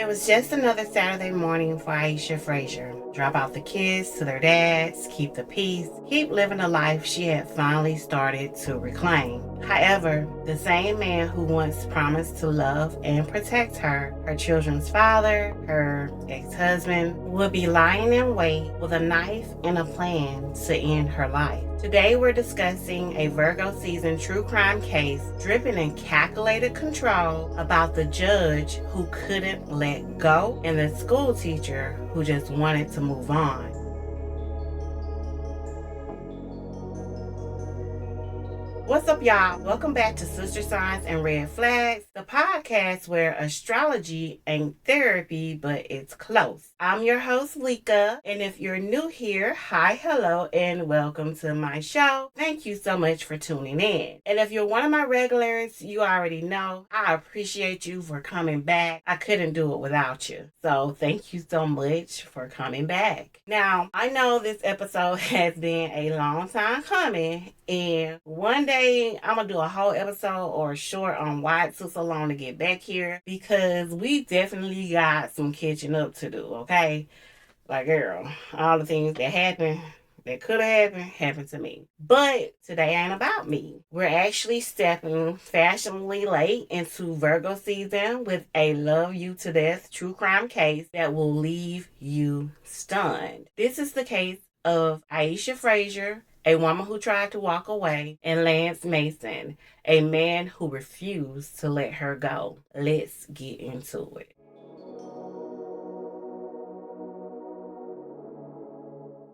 It was just another Saturday morning for Aisha Fraser. Drop off the kids to their dads, keep the peace, keep living the life she had finally started to reclaim. However, the same man who once promised to love and protect her, her children's father, her ex-husband, would be lying in wait with a knife and a plan to end her life. Today we're discussing a Virgo season true crime case dripping in calculated control about the judge who couldn't let go and the school teacher who just wanted to move on. What's up, y'all? Welcome back to Sister Signs and Red Flags, the podcast where astrology ain't therapy, but it's close. I'm your host, Lika, and if you're new here, hi, hello, and welcome to my show. Thank you so much for tuning in. And if you're one of my regulars, you already know I appreciate you for coming back. I couldn't do it without you. So thank you so much for coming back. Now, I know this episode has been a long time coming, and one day I'm gonna do a whole episode or a short on why it took so long to get back here, because we definitely got some catching up to do, okay? Like, girl, all the things that happened, that could have happened to me. But today ain't about me. We're actually stepping fashionably late into Virgo season with a love you to death true crime case that will leave you stunned. This is the case of Aisha Fraser, a woman who tried to walk away, and Lance Mason, a man who refused to let her go. Let's get into it.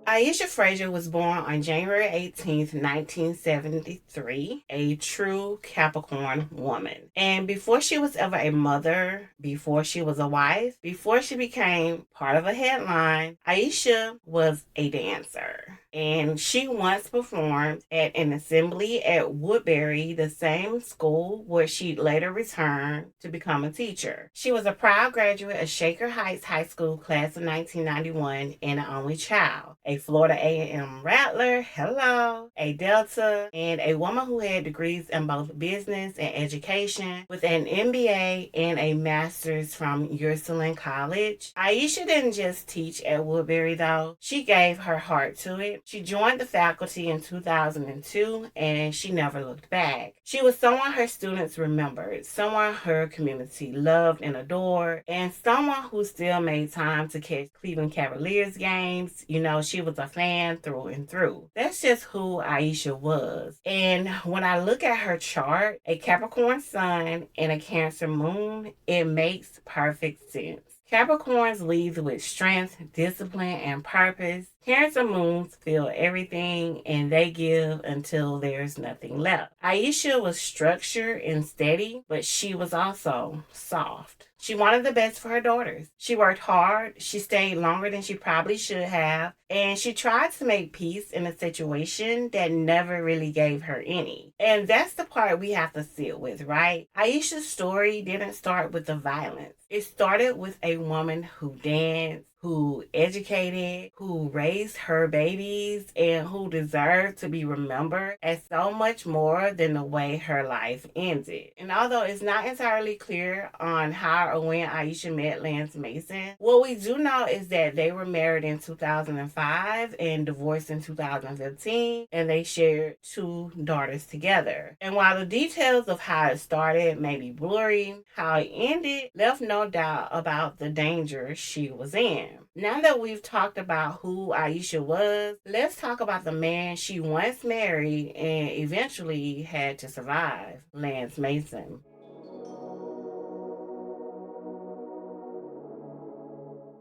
Aisha Fraser was born on January 18th, 1973, a true Capricorn woman. And before she was ever a mother, before she was a wife, before she became part of a headline, Aisha was a dancer. And she once performed at an assembly at Woodbury, the same school where she later returned to become a teacher. She was a proud graduate of Shaker Heights High School class of 1991 and an only child. A Florida A&M Rattler, hello, a Delta, and a woman who had degrees in both business and education with an MBA and a master's from Ursuline College. Aisha didn't just teach at Woodbury though. She gave her heart to it. She joined the faculty in 2002 and she never looked back. She was someone her students remembered, someone her community loved and adored, and someone who still made time to catch Cleveland Cavaliers games. You know, she was a fan through and through. That's just who Aisha was. And when I look at her chart, a Capricorn sun and a Cancer moon, it makes perfect sense. Capricorns lead with strength, discipline, and purpose. Cancer moons feel everything and they give until there's nothing left. Aisha was structured and steady, but she was also soft. She wanted the best for her daughters. She worked hard, she stayed longer than she probably should have, and she tried to make peace in a situation that never really gave her any. And that's the part we have to sit with, right? Aisha's story didn't start with the violence. It started with a woman who danced, who educated, who raised her babies, and who deserved to be remembered as so much more than the way her life ended. And although it's not entirely clear on how or when Aisha met Lance Mason, what we do know is that they were married in 2005 and divorced in 2015, and they shared 2 daughters together. And while the details of how it started may be blurry, how it ended left no doubt about the danger she was in. Now that we've talked about who Aisha was, let's talk about the man she once married and eventually had to survive, Lance Mason.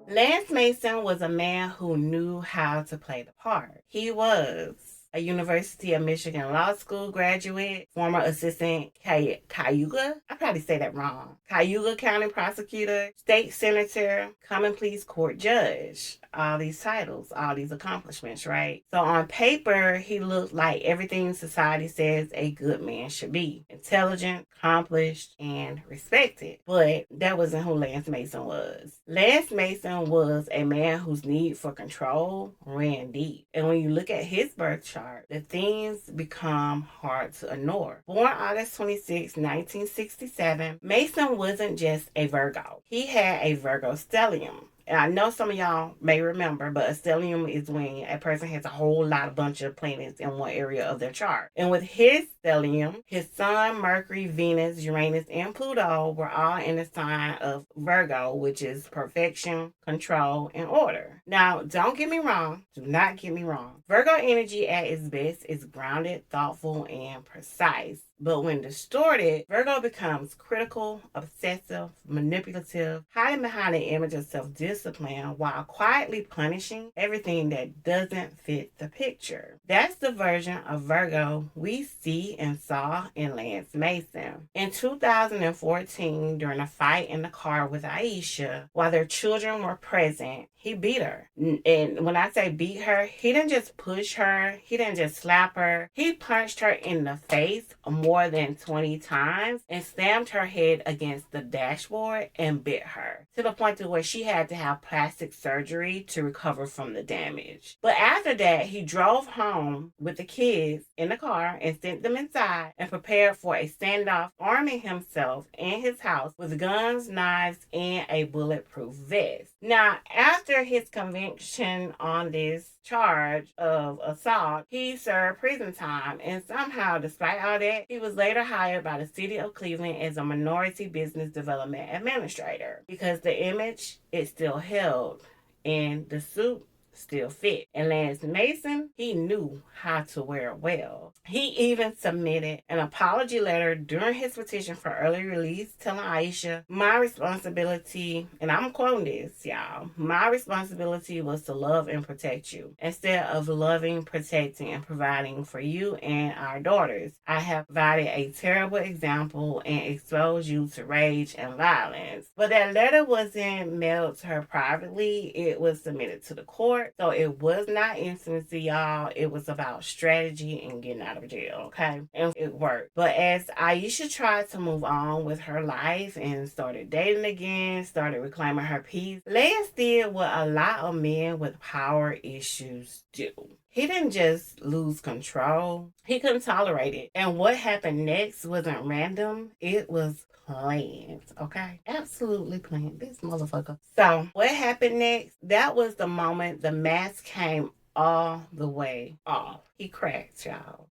Lance Mason was a man who knew how to play the part. He was a University of Michigan Law School graduate, former assistant Cayuga, I probably say that wrong, Cayuga County prosecutor, state senator, common pleas court judge. All these titles, all these accomplishments, right? So on paper, he looked like everything society says a good man should be. Intelligent, accomplished, and respected. But that wasn't who Lance Mason was. Lance Mason was a man whose need for control ran deep. And when you look at his birth chart, hard, the things become hard to ignore. Born August 26, 1967, Mason wasn't just a Virgo. He had a Virgo stellium. And I know some of y'all may remember, but a stellium is when a person has a whole bunch of planets in one area of their chart. And with his stellium, his Sun, Mercury, Venus, Uranus, and Pluto were all in the sign of Virgo, which is perfection, control, and order. Now, don't get me wrong. Do not get me wrong. Virgo energy at its best is grounded, thoughtful, and precise. But when distorted, Virgo becomes critical, obsessive, manipulative, hiding behind the image of self-discipline while quietly punishing everything that doesn't fit the picture. That's the version of Virgo we see and saw in Lance Mason. In 2014, during a fight in the car with Aisha, while their children were present, he beat her. And when I say beat her, he didn't just push her. He didn't just slap her. He punched her in the face more than 20 times and slammed her head against the dashboard and bit her to the point to where she had to have plastic surgery to recover from the damage. But after that, he drove home with the kids in the car and sent them inside and prepared for a standoff, arming himself and his house with guns, knives, and a bulletproof vest. Now, after his conviction on this charge of assault, he served prison time, and somehow, despite all that, he was later hired by the city of Cleveland as a minority business development administrator because the image it still held and the suit still fit. And Lance Mason, he knew how to wear it well. He even submitted an apology letter during his petition for early release, telling Aisha, my responsibility, and I'm quoting this, y'all, my responsibility was to love and protect you. Instead of loving, protecting, and providing for you and our daughters, I have provided a terrible example and exposed you to rage and violence. But that letter wasn't mailed to her privately. It was submitted to the court. So it was not intimacy, y'all. It was about strategy and getting out of jail, okay? And it worked. But as Aisha tried to move on with her life and started dating again, started reclaiming her peace, Lance did what a lot of men with power issues do. He didn't just lose control. He couldn't tolerate it. And what happened next wasn't random. It was planned, okay? Absolutely planned. This motherfucker. So, what happened next? That was the moment the mask came all the way off. He cracked, y'all.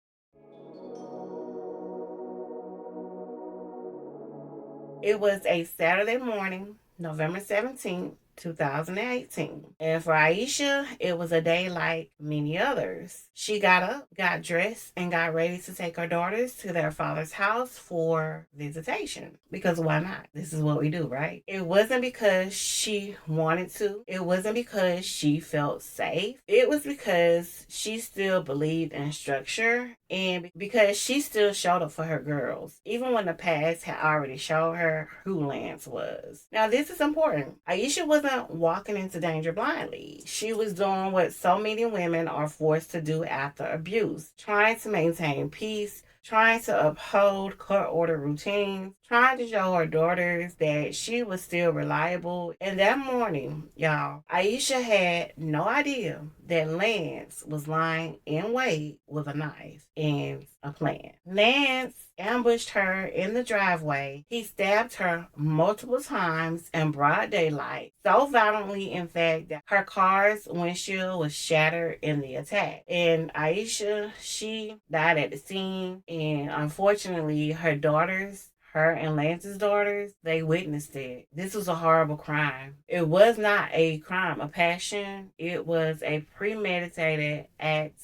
It was a Saturday morning, November 17th. 2018. And for Aisha, it was a day like many others. She got up, got dressed, and got ready to take her daughters to their father's house for visitation. Because why not? This is what we do, right? It wasn't because she wanted to. It wasn't because she felt safe. It was because she still believed in structure and because she still showed up for her girls, even when the past had already showed her who Lance was. Now, this is important. Aisha wasn't walking into danger blindly. She was doing what so many women are forced to do after abuse, trying to maintain peace, trying to uphold court-ordered routines, trying to show her daughters that she was still reliable. And that morning, y'all, Aisha had no idea that Lance was lying in wait with a knife and a plan. Lance ambushed her in the driveway. He stabbed her multiple times in broad daylight, so violently, in fact, that her car's windshield was shattered in the attack. And Aisha, she died at the scene. And unfortunately, her daughters, her and Lance's daughters, they witnessed it. This was a horrible crime. It was not a crime of passion. It was a premeditated act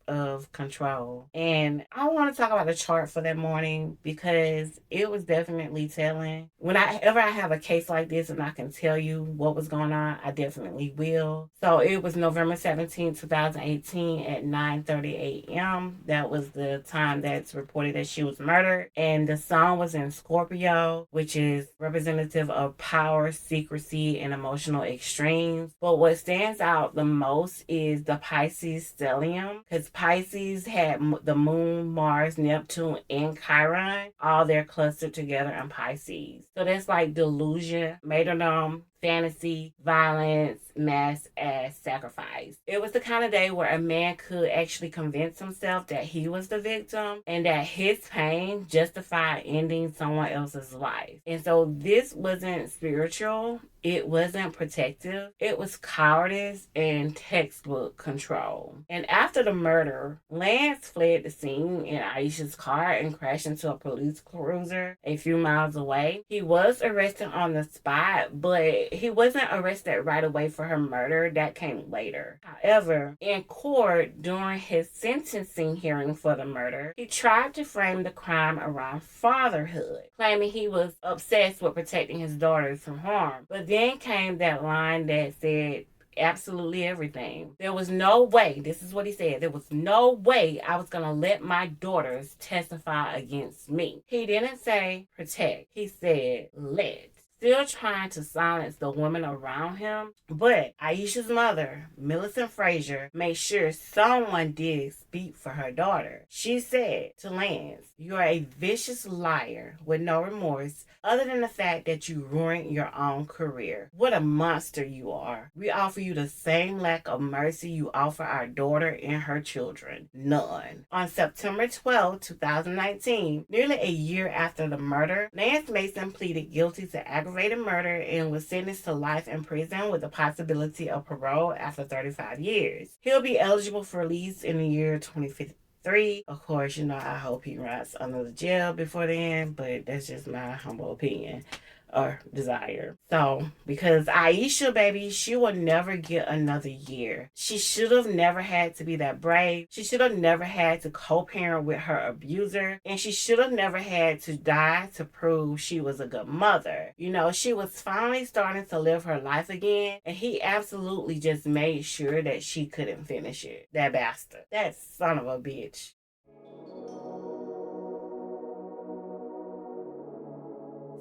of control. And I want to talk about the chart for that morning because it was definitely telling. Whenever I have a case like this and I can tell you what was going on, I definitely will. So it was November 17, 2018 at 9:30 a.m. That was the time that's reported that she was murdered. And the sun was in Scorpio, which is representative of power, secrecy, and emotional extremes. But what stands out the most is the Pisces stellium, because Pisces had the moon, Mars, Neptune, and Chiron, all they're clustered together in Pisces. So that's like delusion, martyrdom, fantasy, violence, mass as sacrifice. It was the kind of day where a man could actually convince himself that he was the victim and that his pain justified ending someone else's life. And so this wasn't spiritual. It wasn't protective. It was cowardice and textbook control. And after the murder, Lance fled the scene in Aisha's car and crashed into a police cruiser a few miles away. He was arrested on the spot, but he wasn't arrested right away for her murder. That came later. However, in court, during his sentencing hearing for the murder, he tried to frame the crime around fatherhood, claiming he was obsessed with protecting his daughters from harm. But then came that line that said absolutely everything. There was no way, this is what he said, there was no way I was going to let my daughters testify against me. He didn't say protect. He said let. Still trying to silence the women around him. But Aisha's mother, Millicent Fraser, made sure someone did speak for her daughter. She said to Lance, "You're a vicious liar with no remorse other than the fact that you ruined your own career. What a monster you are. We offer you the same lack of mercy you offer our daughter and her children. None." On September 12, 2019, nearly a year after the murder, Lance Mason pleaded guilty to aggravated murder and was sentenced to life in prison with the possibility of parole after 35 years. He'll be eligible for release in the year 2053. Of course, I hope he rots under the jail before then, but that's just my humble opinion or desire. So, because Aisha, baby, she will never get another year. She should have never had to be that brave. She should have never had to co-parent with her abuser. And she should have never had to die to prove she was a good mother. She was finally starting to live her life again. And he absolutely just made sure that she couldn't finish it. That bastard. That son of a bitch.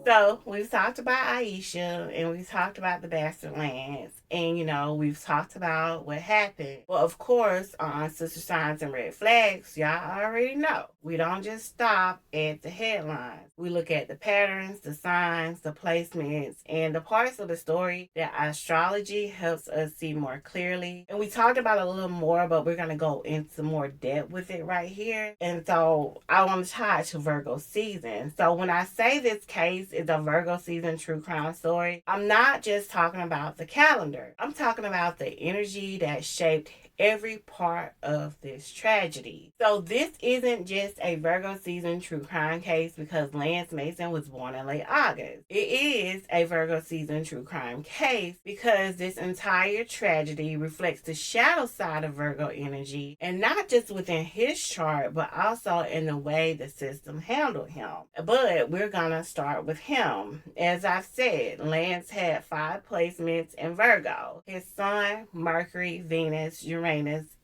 So we've talked about Aisha and we've talked about the bastard Lance and we've talked about what happened. Well, of course, on Sister Signs and Red Flags, y'all already know. We don't just stop at the headlines. We look at the patterns, the signs, the placements, and the parts of the story that astrology helps us see more clearly. And we talked about it a little more, but we're going to go into more depth with it right here. And so I want to tie it to Virgo season. So when I say this case is a Virgo season true crime story, I'm not just talking about the calendar. I'm talking about the energy that shaped every part of this tragedy. So this isn't just a Virgo season true crime case because Lance Mason was born in late August. It is a Virgo season true crime case because this entire tragedy reflects the shadow side of Virgo energy, and not just within his chart, but also in the way the system handled him. But we're gonna start with him. As I've said, Lance had 5 placements in Virgo. His sun, Mercury, Venus, Uranus,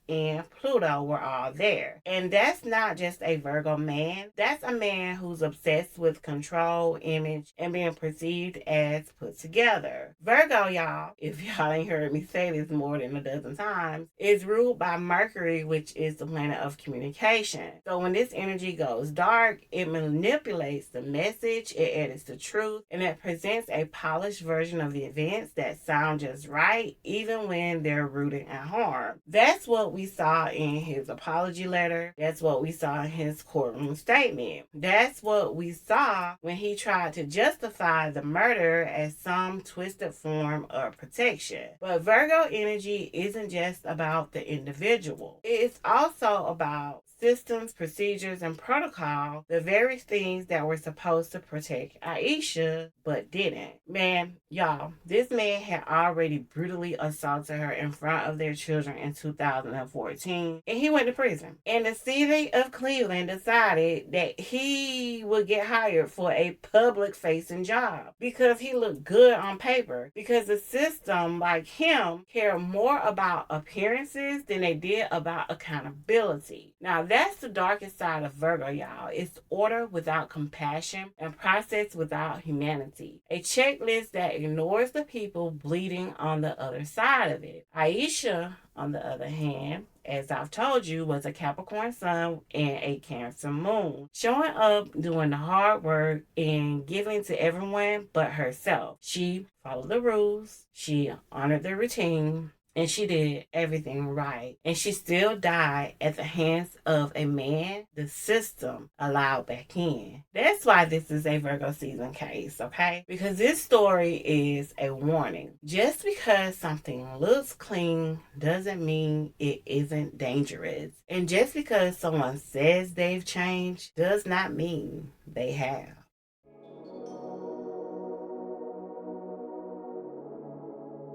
and Pluto were all there. And that's not just a Virgo man. That's a man who's obsessed with control, image, and being perceived as put together. Virgo, y'all, if y'all ain't heard me say this more than a dozen times, is ruled by Mercury, which is the planet of communication. So when this energy goes dark, it manipulates the message, it edits the truth, and it presents a polished version of the events that sound just right, even when they're rooted in harm. That's what we saw in his apology letter. That's what we saw in his courtroom statement. That's what we saw when he tried to justify the murder as some twisted form of protection. But Virgo energy isn't just about the individual. It's also about systems, procedures, and protocol, the very things that were supposed to protect Aisha, but didn't. Man, y'all, this man had already brutally assaulted her in front of their children in 2014, and he went to prison. And the city of Cleveland decided that he would get hired for a public-facing job because he looked good on paper, because the system, like him, cared more about appearances than they did about accountability. Now, That's the darkest side of Virgo, y'all. It's order without compassion and process without humanity. A checklist that ignores the people bleeding on the other side of it. Aisha, on the other hand, as I've told you, was a Capricorn sun and a Cancer moon. Showing up, doing the hard work, and giving to everyone but herself. She followed the rules. She honored the routine. And she did everything right. And she still died at the hands of a man the system allowed back in. That's why this is a Virgo season case, okay? Because this story is a warning. Just because something looks clean doesn't mean it isn't dangerous. And just because someone says they've changed does not mean they have.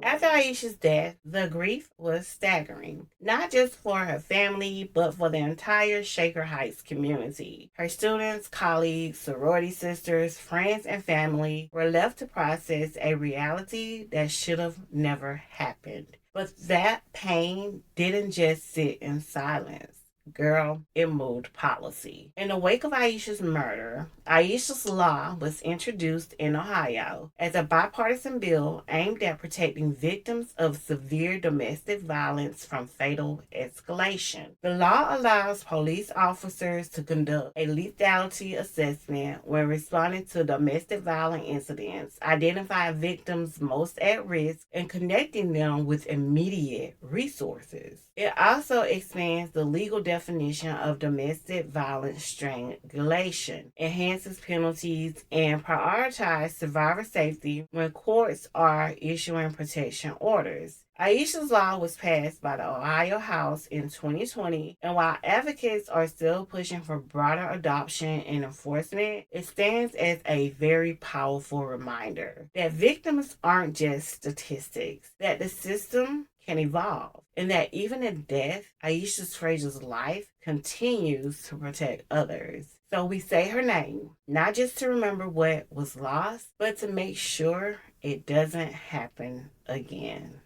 After Aisha's death, the grief was staggering, not just for her family, but for the entire Shaker Heights community. Her students, colleagues, sorority sisters, friends, and family were left to process a reality that should have never happened. But that pain didn't just sit in silence. Girl, it moved policy. In the wake of Aisha's murder, Aisha's Law was introduced in Ohio as a bipartisan bill aimed at protecting victims of severe domestic violence from fatal escalation. The law allows police officers to conduct a lethality assessment when responding to domestic violence incidents, identifying victims most at risk, and connecting them with immediate resources. It also expands the legal definition of domestic violence strangulation, enhances penalties, and prioritizes survivor safety when courts are issuing protection orders. Aisha's Law was passed by the Ohio House in 2020, and while advocates are still pushing for broader adoption and enforcement, it stands as a very powerful reminder that victims aren't just statistics, that the system can evolve, and that even in death, Aisha Fraser's life continues to protect others. So we say her name, not just to remember what was lost, but to make sure it doesn't happen again.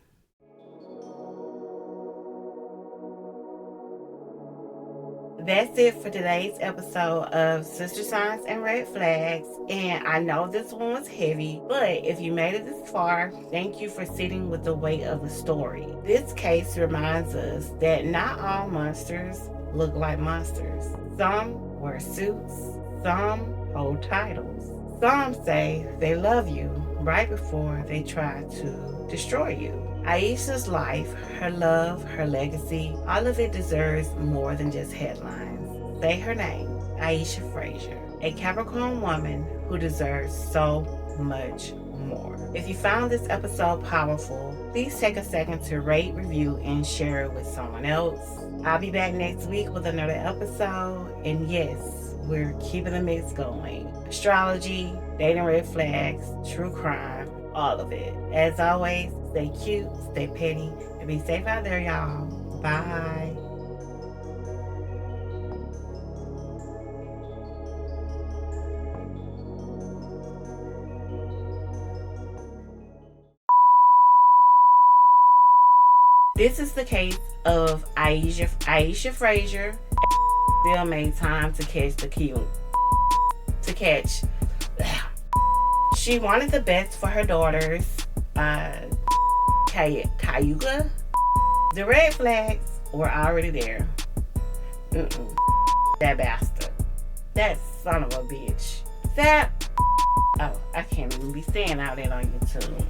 That's it for today's episode of Sister Signs and Red Flags. And I know this one was heavy, but if you made it this far, thank you for sitting with the weight of the story. This case reminds us that not all monsters look like monsters. Some wear suits, some hold titles. Some say they love you right before they try to destroy you. Aisha's life, her love, her legacy, all of it deserves more than just headlines. Say her name, Aisha Fraser, a Capricorn woman who deserves so much more. If you found this episode powerful, please take a second to rate, review, and share it with someone else. I'll be back next week with another episode, and yes, we're keeping the mix going. Astrology, dating red flags, true crime, all of it. As always, stay cute, stay petty, and be safe out there, y'all. Bye. This is the case of Aisha Fraser. Still made time to catch the key. She wanted the best for her daughters. Cayuga. The red flags were already there. That bastard. That son of a bitch. I can't even be saying all that on YouTube.